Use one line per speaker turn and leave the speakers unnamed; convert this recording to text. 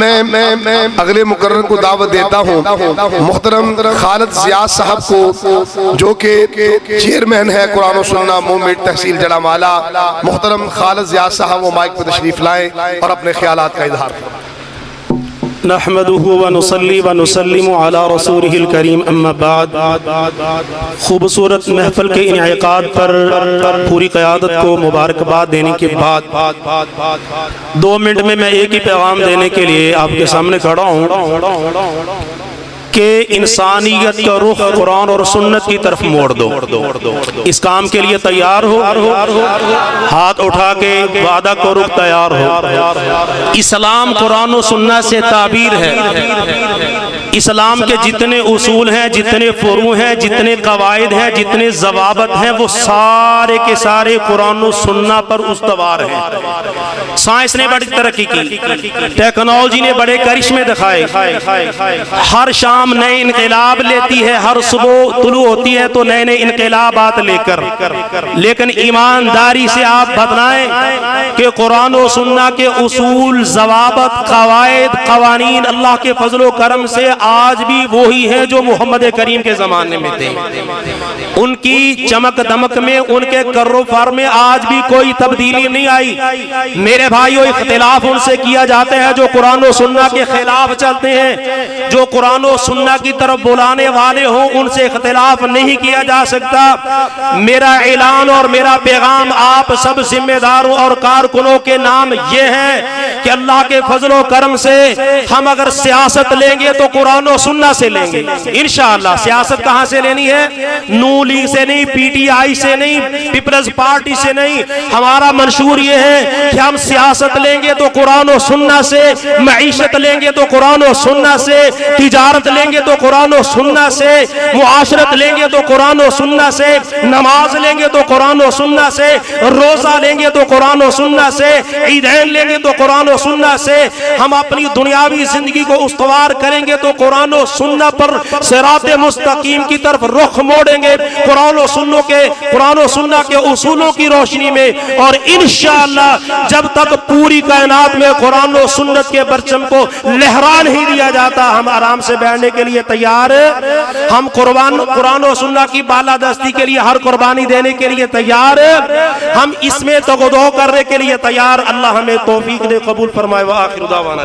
میں اگلے مقرر کو دعوت دیتا ہوں محترم خالد زیاد صاحب کو، جو کہ چیئرمین ہے قرآن و سنہ مومنٹ تحصیل جڑا مالا۔ محترم خالد زیاد صاحب وہ مائک پر تشریف لائیں اور اپنے خیالات کا اظہار کریں۔
نحمده ونصلي ونسلم على رسوله الكريم اما بعد۔ خوبصورت محفل کے انعقاد پر پوری قیادت کو مبارکباد دینے کے بعد 2 منٹ میں ایک ہی پیغام دینے کے لیے آپ کے سامنے کھڑا ہوں کہ انسانیت کا رخ قرآن اور سنت کی طرف موڑ دو۔ اس کام کے لیے تیار ہو؟ ہاتھ اٹھا کے وعدہ کرو تیار ہو۔ اسلام قرآن و سنت سے تعبیر ہے۔ اسلام کے جتنے اصول ہیں، جتنے فروع ہیں، جتنے قواعد ہیں، جتنے ضوابط ہیں، وہ سارے کے سارے قرآن و سنت پر استوار ہیں۔ سائنس نے بڑی ترقی کی، ٹیکنالوجی نے بڑے کرشمے دکھائے، ہر شام نئے انقلاب لیتی ہے، ہر صبح طلوع ہوتی ہے تو نئے انقلابات لے کر، لیکن ایمانداری سے آپ بتلائیں کہ قرآن و سنت کے اصول، ضوابط، قواعد، قوانین اللہ کے فضل و کرم سے آج بھی وہی ہیں جو محمد کریم کے زمانے میں تھے۔ ان کی چمک دمک میں، ان کے کر و فر میں آج بھی کوئی تبدیلی نہیں آئی۔ میرے بھائیو، اختلاف ان سے کیا جاتے ہیں جو قرآن و سنت کے خلاف چلتے ہیں، جو قرآن و سنت کی طرف بلانے والے ہوں، ان سے اختلاف نہیں کیا جا سکتا۔ میرا اعلان اور میرا پیغام آپ سب ذمہ داروں اور کارکنوں کے نام یہ ہے کہ اللہ کے فضل و کرم سے ہم اگر سیاست لیں گے تو قرآن و سنت سے لیں گے انشاءاللہ۔ سیاست کہاں سے لینی ہے؟ نون لیگ سے نہیں، پی ٹی آئی سے نہیں، پیپلز پارٹی سے نہیں۔ ہمارا منشور یہ ہے کہ ہم سیاست لیں گے تو قرآن و سنت سے، معیشت لیں گے تو قرآن و سنت سے، تجارت لیں گے تو قرآن و سنت سے، معاشرت لیں گے تو قرآن و سنت سے، نماز لیں گے تو قرآن و سنت سے، روزہ لیں گے تو قرآن و سنت سے، عیدین لیں گے تو قرآن و سنت سے، ہم اپنی دنیاوی زندگی کو استوار کریں گے تو قرآن و سنت پر صراط مستقیم کی طرف رخ موڑیں گے، قرآن و سنت کے اصولوں کی روشنی میں۔ اور انشاءاللہ جب تک پوری کائنات میں قرآن و سنت کے پرچم کو لہرا نہیں دیا جاتا، ہم آرام سے بیٹھنے کے لیے تیار۔ ہم قرآن و سنت کی بالادستی کے لیے ہر قربانی دینے کے لیے تیار، ہم اس میں تگ و دو کرنے کے لیے تیار۔ اللہ ہمیں توفیق دے، قبول فرمائے۔ وآخر دعوانا